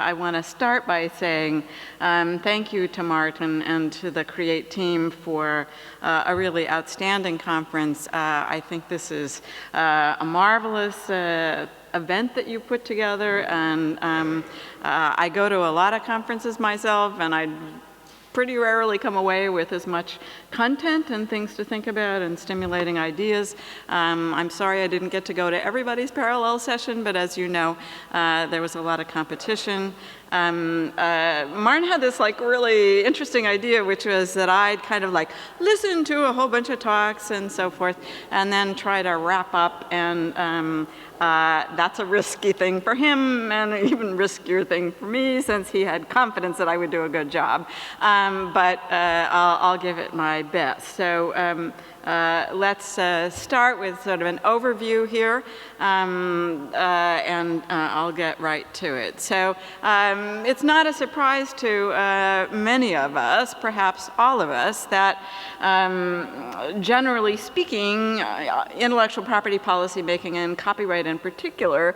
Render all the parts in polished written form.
I want to start by saying thank you to Martin and to the CREATE team for a really outstanding conference. I think this is a marvelous event that you put together, and I go to a lot of conferences myself, and I pretty rarely come away with as much content and things to think about and stimulating ideas. I'm sorry I didn't get to go to everybody's parallel session, but as you know, there was a lot of competition. Martin had this like really interesting idea, which was that I'd kind of like listen to a whole bunch of talks and so forth, and then try to wrap up, and that's a risky thing for him, and an even riskier thing for me, since he had confidence that I would do a good job. But I'll give it my best. So let's start with sort of an overview here, and I'll get right to it. So it's not a surprise to many of us, perhaps all of us, that generally speaking, intellectual property policy making and copyright in particular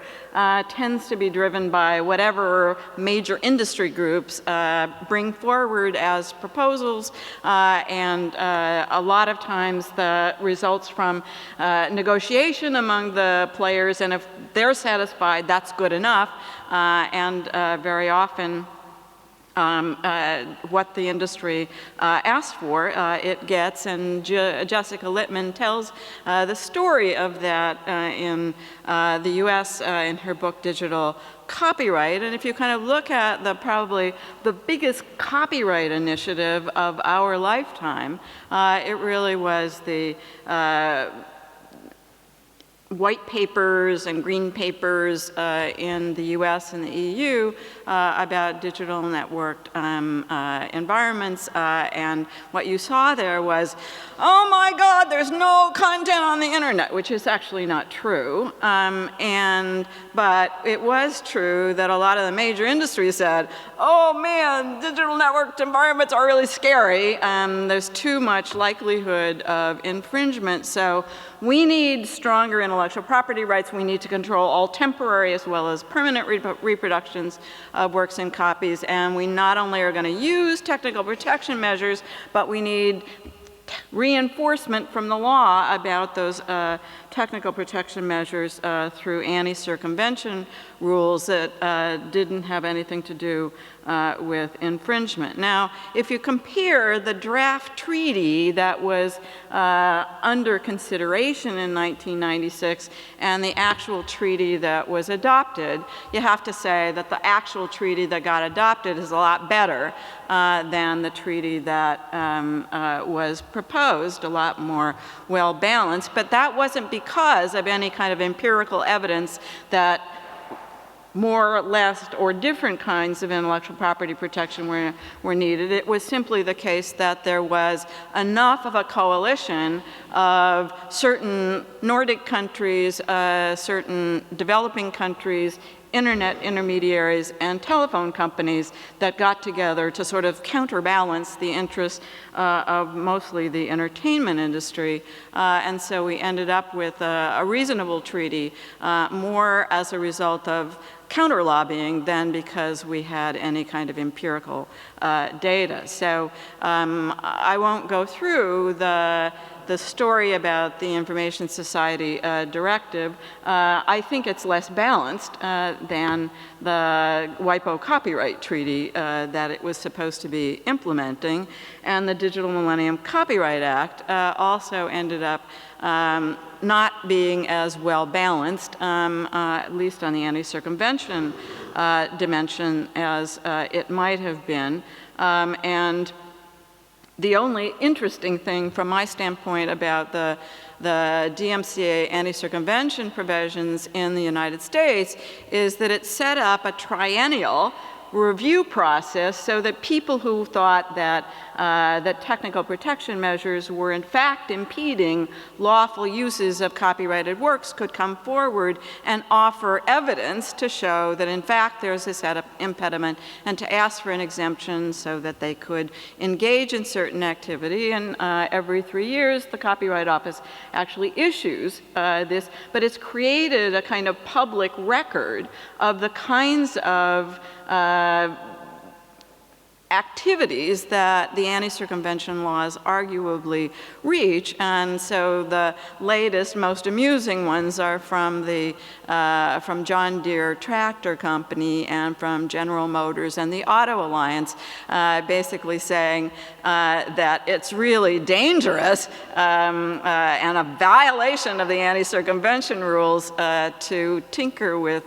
tends to be driven by whatever major industry groups bring forward as proposals, and a lot of times the results from negotiation among the players, and if they're satisfied, that's good enough, and very often what the industry asks for, it gets, and Jessica Littman tells the story of that in the US in her book Digital Copyright. And if you kind of look at probably the biggest copyright initiative of our lifetime, it really was the white papers and green papers in the US and the EU about digital networked environments, and what you saw there was, oh my God, there's no content on the internet, which is actually not true. But it was true that a lot of the major industries said, oh man, digital networked environments are really scary. There's too much likelihood of infringement, so we need stronger intellectual property rights. We need to control all temporary as well as permanent reproductions of works and copies. And we not only are going to use technical protection measures, but we need reinforcement from the law about those technical protection measures through anti-circumvention rules that didn't have anything to do with infringement. Now, if you compare the draft treaty that was under consideration in 1996 and the actual treaty that was adopted, you have to say that the actual treaty that got adopted is a lot better than the treaty that was proposed, a lot more well-balanced. But that wasn't because of any kind of empirical evidence that more or less or different kinds of intellectual property protection were needed. It was simply the case that there was enough of a coalition of certain Nordic countries, certain developing countries, internet intermediaries, and telephone companies that got together to sort of counterbalance the interests of mostly the entertainment industry. And so we ended up with a reasonable treaty, more as a result of counter-lobbying than because we had any kind of empirical data. So I won't go through the story about the Information Society Directive. I think it's less balanced than the WIPO copyright treaty that it was supposed to be implementing. And the Digital Millennium Copyright Act also ended up not being as well balanced, at least on the anti-circumvention dimension, as it might have been. And the only interesting thing from my standpoint about the DMCA anti-circumvention provisions in the United States is that it set up a triennial review process so that people who thought that that technical protection measures were in fact impeding lawful uses of copyrighted works could come forward and offer evidence to show that in fact there's this impediment, and to ask for an exemption so that they could engage in certain activity. And every 3 years the Copyright Office actually issues this, but it's created a kind of public record of the kinds of activities that the anti-circumvention laws arguably reach, and so the latest, most amusing ones are from from John Deere Tractor Company and from General Motors and the Auto Alliance, basically saying that it's really dangerous and a violation of the anti-circumvention rules to tinker with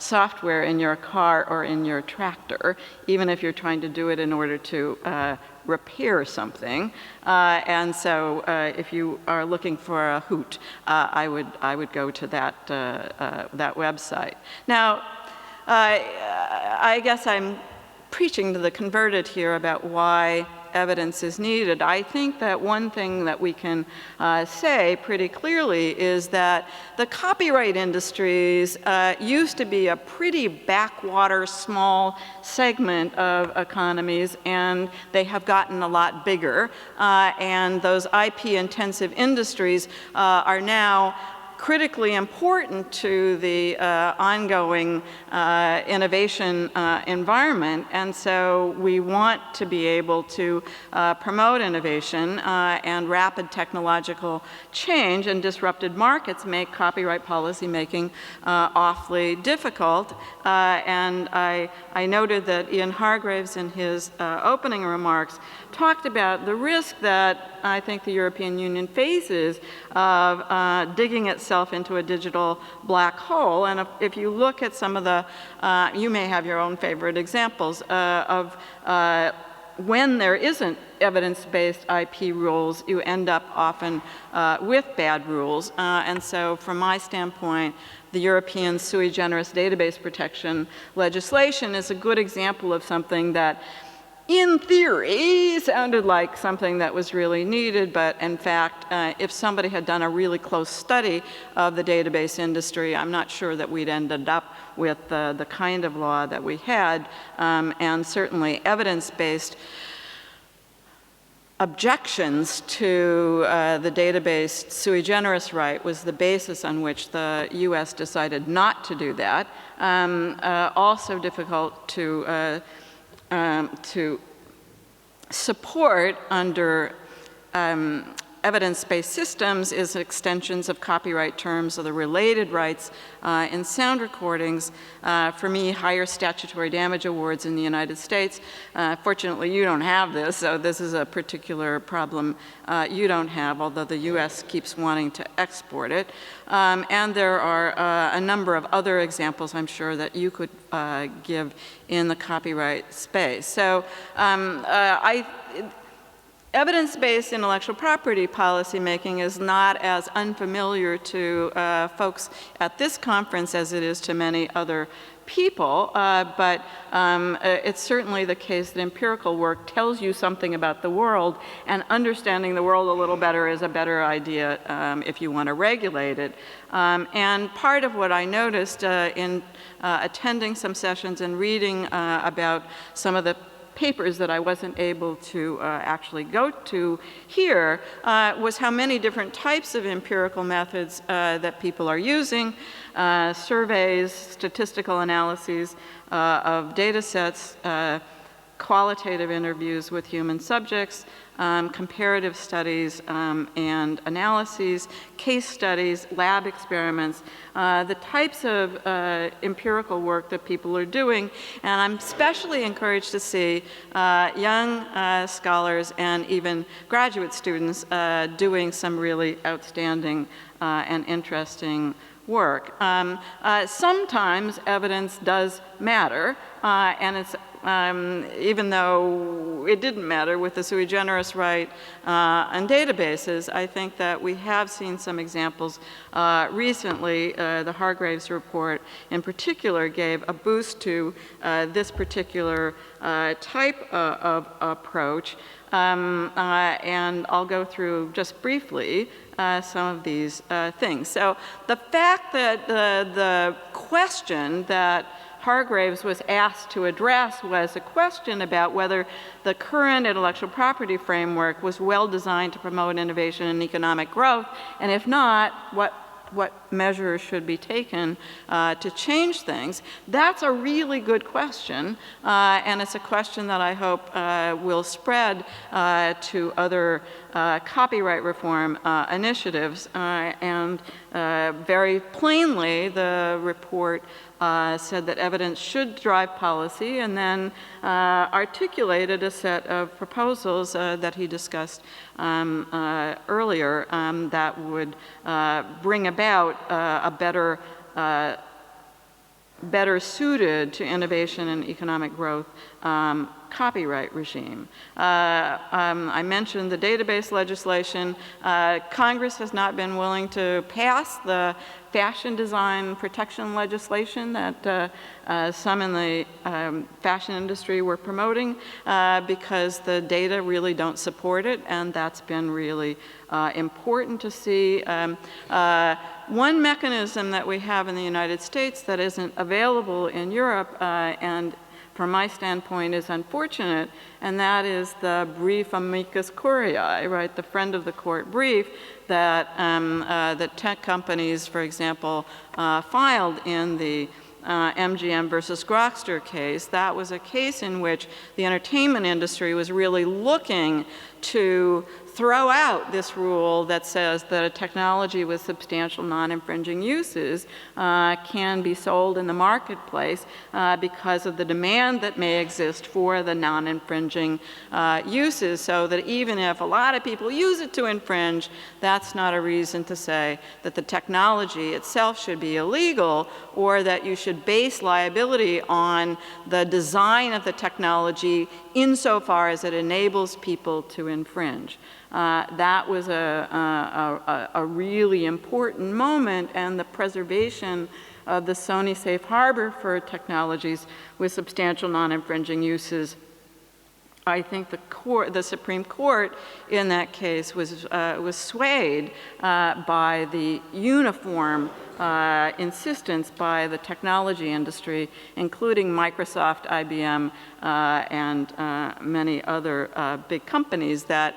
software in your car or in your tractor, even if you're trying to do it in order to repair something. And so if you are looking for a hoot, I would go to that, that website. Now, I guess I'm preaching to the converted here about why evidence is needed. I think that one thing that we can say pretty clearly is that the copyright industries used to be a pretty backwater, small segment of economies, and they have gotten a lot bigger. And those IP-intensive industries are now critically important to the ongoing innovation environment, and so we want to be able to promote innovation, and rapid technological change and disrupted markets make copyright policy making awfully difficult. And I noted that Ian Hargraves in his opening remarks talked about the risk that I think the European Union faces of digging itself into a digital black hole. And if you look at some of the, you may have your own favorite examples of when there isn't evidence-based IP rules, you end up often with bad rules. And so from my standpoint, the European sui generis database protection legislation is a good example of something that in theory sounded like something that was really needed, but in fact, if somebody had done a really close study of the database industry, I'm not sure that we'd ended up with the kind of law that we had, and certainly evidence-based objections to the database sui generis right was the basis on which the US decided not to do that. Also difficult to support under evidence-based systems is extensions of copyright terms of the related rights in sound recordings. For me, higher statutory damage awards in the United States. Fortunately, you don't have this, so this is a particular problem you don't have, although the US keeps wanting to export it. And there are a number of other examples I'm sure that you could give in the copyright space. So evidence-based intellectual property policy making is not as unfamiliar to folks at this conference as it is to many other people, but it's certainly the case that empirical work tells you something about the world, and understanding the world a little better is a better idea if you want to regulate it. And part of what I noticed in attending some sessions and reading about some of the papers that I wasn't able to actually go to here was how many different types of empirical methods that people are using, surveys, statistical analyses of data sets, qualitative interviews with human subjects, comparative studies and analyses, case studies, lab experiments, the types of empirical work that people are doing. And I'm especially encouraged to see young scholars and even graduate students doing some really outstanding and interesting work. Sometimes evidence does matter, and it's even though it didn't matter with the sui generis right on databases, I think that we have seen some examples recently. The Hargraves report in particular gave a boost to this particular type of approach. And I'll go through just briefly some of these things. So the fact that the question that Hargraves was asked to address was a question about whether the current intellectual property framework was well designed to promote innovation and economic growth, and if not, what what measures should be taken to change things? That's a really good question, and it's a question that I hope will spread to other copyright reform initiatives. And very plainly, the report said that evidence should drive policy, and then articulated a set of proposals that he discussed earlier that would bring about a better suited to innovation and economic growth copyright regime. I mentioned the database legislation. Congress has not been willing to pass the fashion design protection legislation that some in the fashion industry were promoting because the data really don't support it, and that's been really important to see. One mechanism that we have in the United States that isn't available in Europe and from my standpoint is unfortunate, and that is the brief amicus curiae, right, the friend of the court brief that that tech companies, for example, filed in the MGM versus Grokster case. That was a case in which the entertainment industry was really looking to throw out this rule that says that a technology with substantial non-infringing uses can be sold in the marketplace because of the demand that may exist for the non-infringing uses, so that even if a lot of people use it to infringe, that's not a reason to say that the technology itself should be illegal or that you should base liability on the design of the technology insofar as it enables people to infringe. That was a really important moment, and the preservation of the Sony safe harbor for technologies with substantial non-infringing uses. I think the Supreme Court in that case was swayed by the uniform insistence by the technology industry, including Microsoft, IBM, and many other big companies, that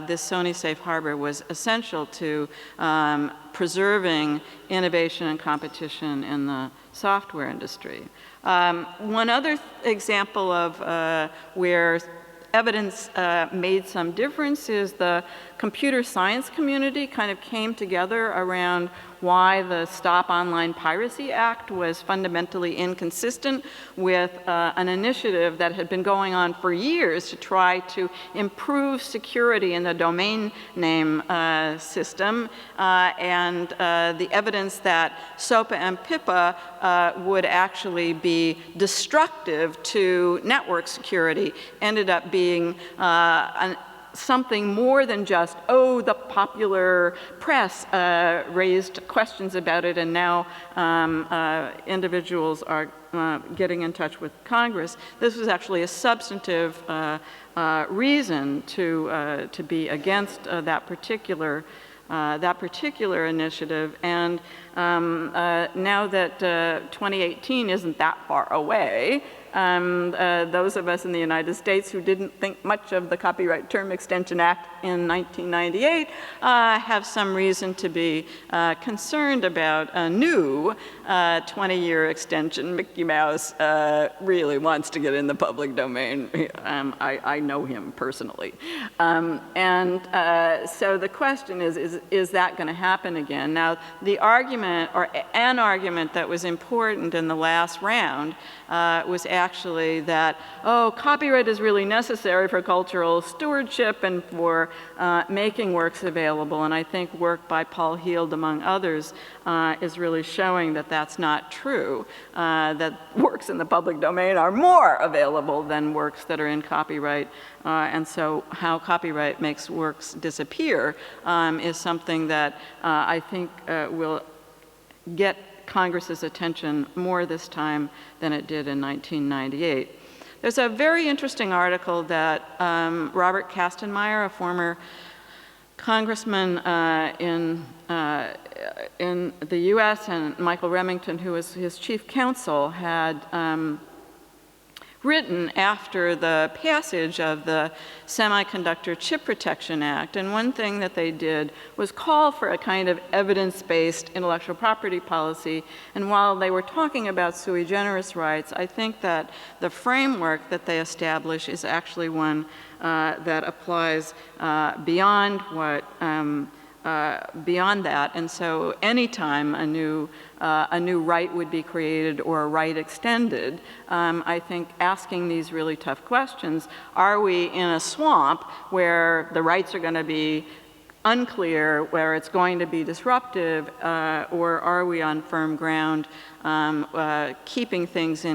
this Sony safe harbor was essential to preserving innovation and competition in the software industry. One other example of where evidence made some difference is the computer science community kind of came together around why the Stop Online Piracy Act was fundamentally inconsistent with an initiative that had been going on for years to try to improve security in the domain name system, and the evidence that SOPA and PIPA would actually be destructive to network security ended up being something more than just, oh, the popular press raised questions about it, and now individuals are getting in touch with Congress. This was actually a substantive reason to be against that particular initiative. And now that 2018 isn't that far away, those of us in the United States who didn't think much of the Copyright Term Extension Act in 1998 have some reason to be concerned about a new 20-year extension. Mickey Mouse really wants to get in the public domain. I know him personally. So the question is that going to happen again? Now, the argument, or an argument that was important in the last round was actually that, oh, copyright is really necessary for cultural stewardship and for making works available. And I think work by Paul Heald, among others, is really showing that that's not true, that works in the public domain are more available than works that are in copyright. And so how copyright makes works disappear is something that I think will get Congress's attention more this time than it did in 1998. There's a very interesting article that Robert Kastenmeier, a former congressman in the US, and Michael Remington, who was his chief counsel, had written after the passage of the Semiconductor Chip Protection Act. And one thing that they did was call for a kind of evidence-based intellectual property policy. And while they were talking about sui generis rights, I think that the framework that they establish is actually one that applies beyond what beyond that. And so anytime a new right would be created or a right extended, I think asking these really tough questions, are we in a swamp where the rights are going to be unclear, where it's going to be disruptive, or are we on firm ground, keeping things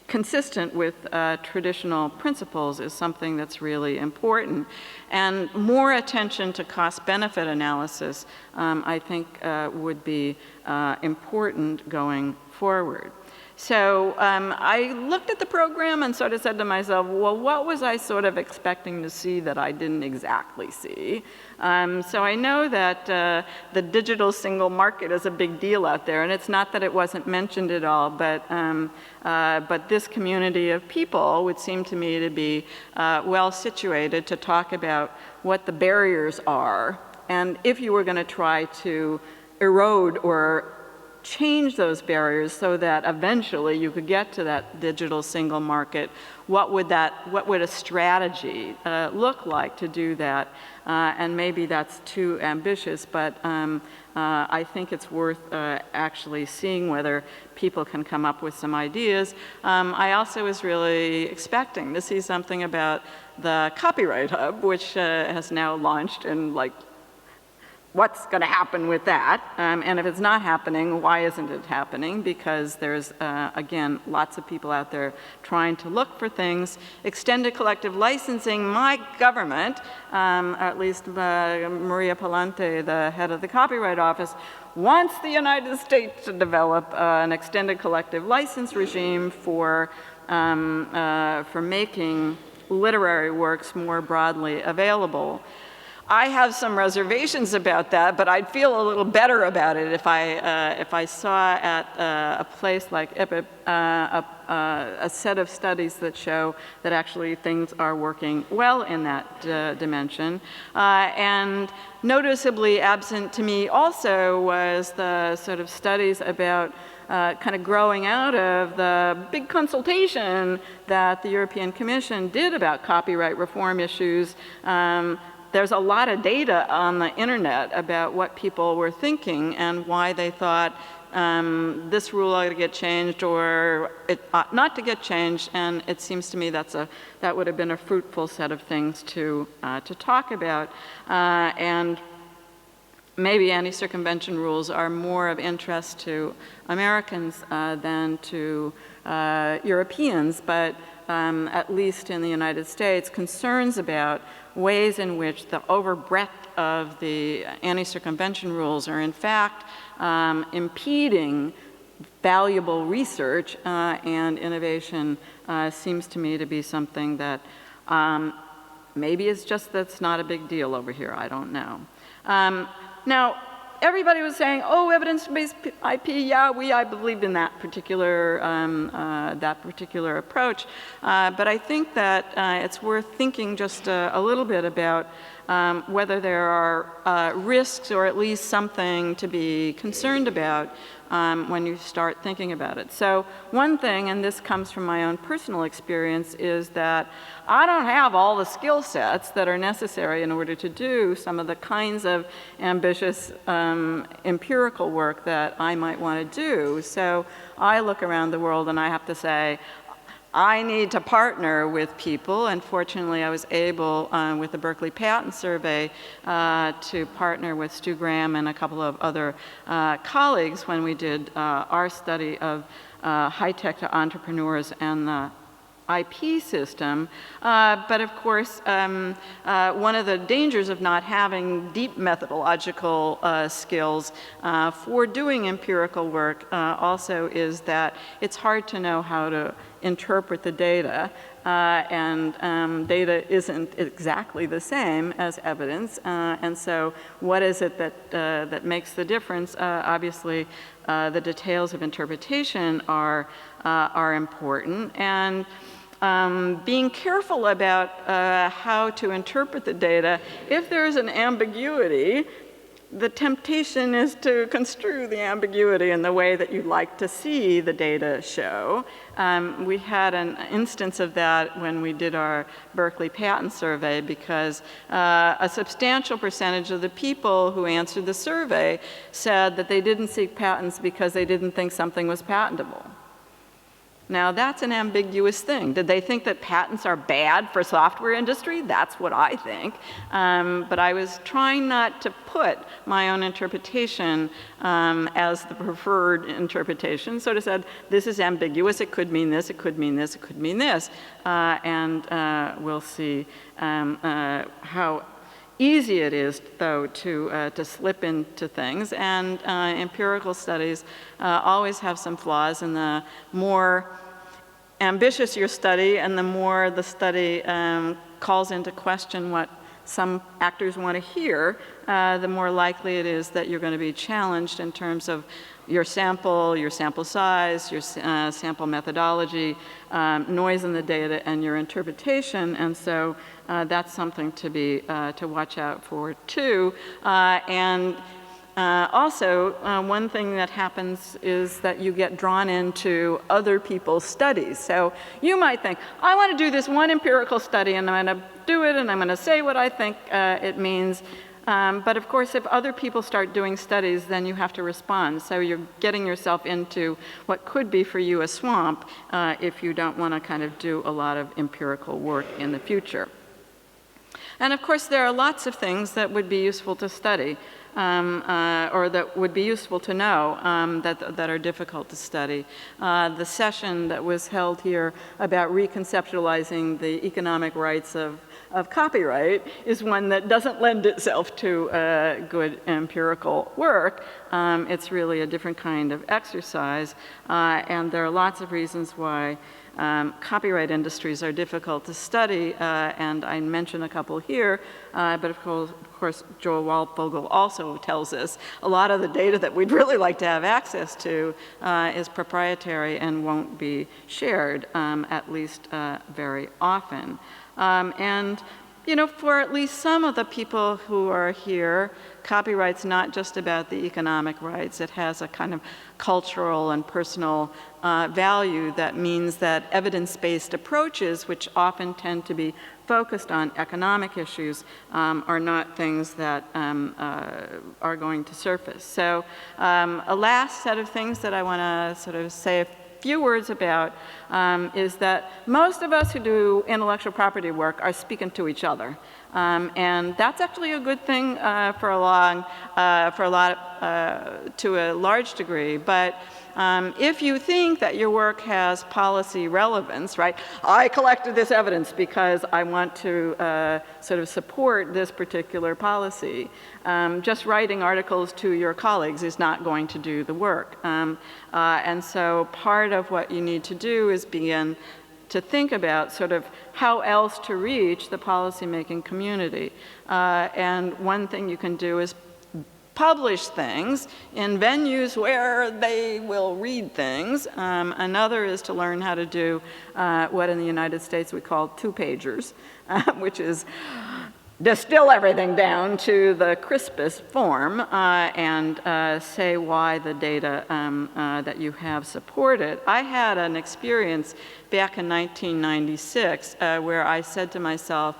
consistent with traditional principles is something that's really important. And more attention to cost-benefit analysis, I think, would be important going forward. So I looked at the program and sort of said to myself, well, what was I sort of expecting to see that I didn't exactly see? So I know that the digital single market is a big deal out there, and it's not that it wasn't mentioned at all, but this community of people would seem to me to be well situated to talk about what the barriers are, and if you were going to try to erode or change those barriers so that eventually you could get to that digital single market, what would a strategy look like to do that? And maybe that's too ambitious, but I think it's worth actually seeing whether people can come up with some ideas. I also was really expecting to see something about the Copyright Hub, which has now launched, and like, what's going to happen with that? And if it's not happening, why isn't it happening? Because there's, again, lots of people out there trying to look for things. Extended collective licensing, my government, at least Maria Palante, the head of the Copyright Office, wants the United States to develop an extended collective license regime for making literary works more broadly available. I have some reservations about that, but I'd feel a little better about it if I saw at a place like EPIP a set of studies that show that actually things are working well in that dimension. And noticeably absent to me also was the sort of studies about kind of growing out of the big consultation that the European Commission did about copyright reform issues. There's a lot of data on the internet about what people were thinking and why they thought this rule ought to get changed or it ought not to get changed, and it seems to me that would have been a fruitful set of things to talk about. And maybe anti-circumvention rules are more of interest to Americans than to Europeans, but at least in the United States, concerns about ways in which the overbreadth of the anti-circumvention rules are in fact impeding valuable research and innovation seems to me to be something that maybe it's just that's not a big deal over here, I don't know. Now, everybody was saying, oh, evidence-based IP, yeah, I believed in that particular approach. But I think that it's worth thinking just a little bit about whether there are risks or at least something to be concerned about when you start thinking about it. So one thing, and this comes from my own personal experience, is that I don't have all the skill sets that are necessary in order to do some of the kinds of ambitious empirical work that I might want to do. So I look around the world and I have to say, I need to partner with people, and fortunately I was able, with the Berkeley Patent Survey, to partner with Stu Graham and a couple of other colleagues when we did our study of high-tech to entrepreneurs and the IP system. But of course, one of the dangers of not having deep methodological skills for doing empirical work also is that it's hard to know how to interpret the data, and data isn't exactly the same as evidence, and so what is it that makes the difference? Obviously, the details of interpretation are important, and being careful about how to interpret the data. If there's an ambiguity, the temptation is to construe the ambiguity in the way that you'd like to see the data show. We had an instance of that when we did our Berkeley patent survey, because a substantial percentage of the people who answered the survey said that they didn't seek patents because they didn't think something was patentable. Now, that's an ambiguous thing. Did they think that patents are bad for software industry? That's what I think. But I was trying not to put my own interpretation as the preferred interpretation. So I said, this is ambiguous. It could mean this. It could mean this. It could mean this. And we'll see how easy it is, though, to slip into things. And empirical studies always have some flaws, and the more ambitious your study and the more the study calls into question what some actors want to hear, the more likely it is that you're going to be challenged in terms of your sample size, your sample methodology, noise in the data, and your interpretation. And so that's something to watch out for too. Also, one thing that happens is that you get drawn into other people's studies. So you might think, I want to do this one empirical study, and I'm going to do it, and I'm going to say what I think it means. But of course, if other people start doing studies, then you have to respond. So you're getting yourself into what could be for you a swamp if you don't want to kind of do a lot of empirical work in the future. And of course, there are lots of things that would be useful to study, or that would be useful to know, that are difficult to study. The session that was held here about reconceptualizing the economic rights of copyright is one that doesn't lend itself to good empirical work. It's really a different kind of exercise, and there are lots of reasons why copyright industries are difficult to study, and I mention a couple here, but of course Joel Waldvogel also tells us a lot of the data that we'd really like to have access to is proprietary and won't be shared, at least very often. And you know, for at least some of the people who are here, copyright's not just about the economic rights. It has a kind of cultural and personal value that means that evidence-based approaches, which often tend to be focused on economic issues, are not things that are going to surface. So a last set of things that I want to sort of say a few words about is that most of us who do intellectual property work are speaking to each other. And that's actually a good thing to a large degree. But if you think that your work has policy relevance, right? I collected this evidence because I want to sort of support this particular policy. Just writing articles to your colleagues is not going to do the work. And so part of what you need to do is begin to think about sort of how else to reach the policymaking community. And one thing you can do is publish things in venues where they will read things. Another is to learn how to do what in the United States we call two-pagers, which is distill everything down to the crispest form and say why the data that you have support it. I had an experience back in 1996 where I said to myself,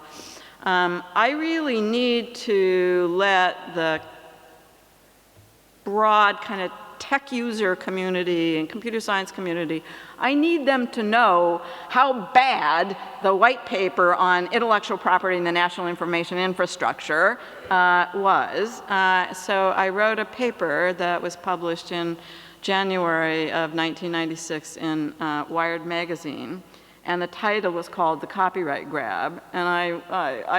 I really need to let the broad kind of tech user community and computer science community, I need them to know how bad the white paper on intellectual property and the national information infrastructure was. So I wrote a paper that was published in January of 1996 in Wired magazine. and the title was called The Copyright Grab, and I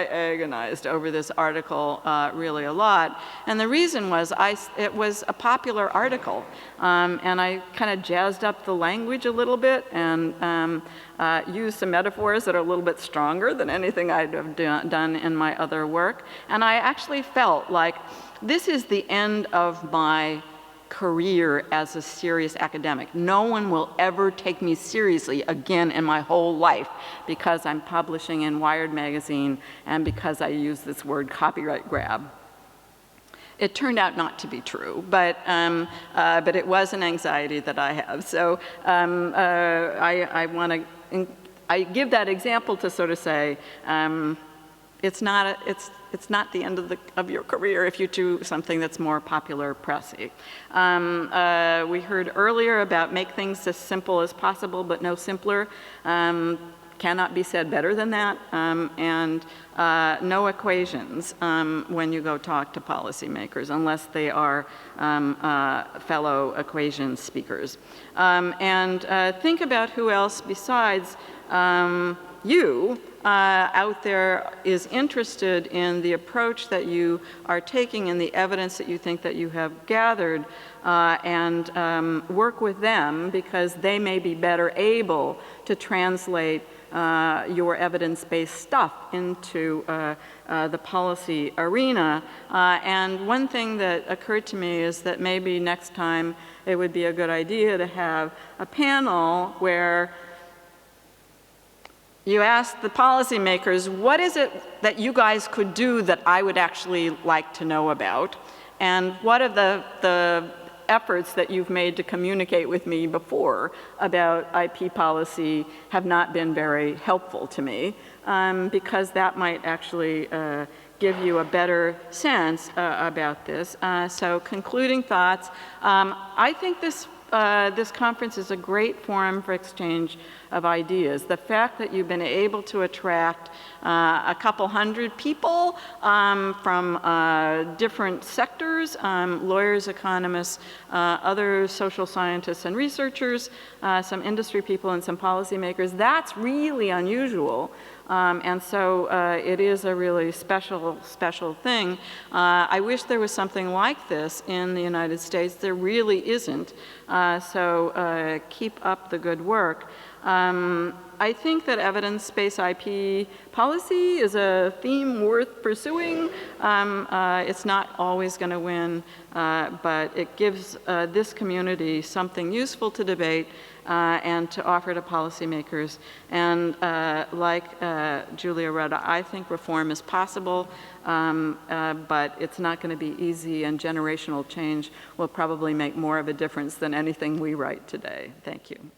agonized over this article really a lot. And the reason was it was a popular article, and I kind of jazzed up the language a little bit and used some metaphors that are a little bit stronger than anything I'd have done in my other work. And I actually felt like this is the end of my career as a serious academic. No one will ever take me seriously again in my whole life because I'm publishing in Wired magazine and because I use this word copyright grab. It turned out not to be true, but it was an anxiety that I have. So I give that example to sort of say, it's not the end of your career if you do something that's more popular pressy. We heard earlier about make things as simple as possible, but no simpler. Cannot be said better than that. And no equations when you go talk to policymakers, unless they are fellow equation speakers. And think about who else besides you out there is interested in the approach that you are taking and the evidence that you think that you have gathered, and work with them because they may be better able to translate your evidence-based stuff into the policy arena. And one thing that occurred to me is that maybe next time it would be a good idea to have a panel where you ask the policymakers, what is it that you guys could do that I would actually like to know about? And what are the efforts that you've made to communicate with me before about IP policy have not been very helpful to me, because that might actually give you a better sense about this. So concluding thoughts, I think this conference is a great forum for exchange of ideas. The fact that you've been able to attract a couple hundred people from different sectors, lawyers, economists, other social scientists and researchers, some industry people and some policymakers, that's really unusual. And so it is a really special thing. I wish there was something like this in the United States. There really isn't. So keep up the good work. I think that evidence-based IP policy is a theme worth pursuing. It's not always going to win, but it gives this community something useful to debate and to offer to policymakers. And like Julia Rudda, I think reform is possible, but it's not going to be easy, and generational change will probably make more of a difference than anything we write today. Thank you.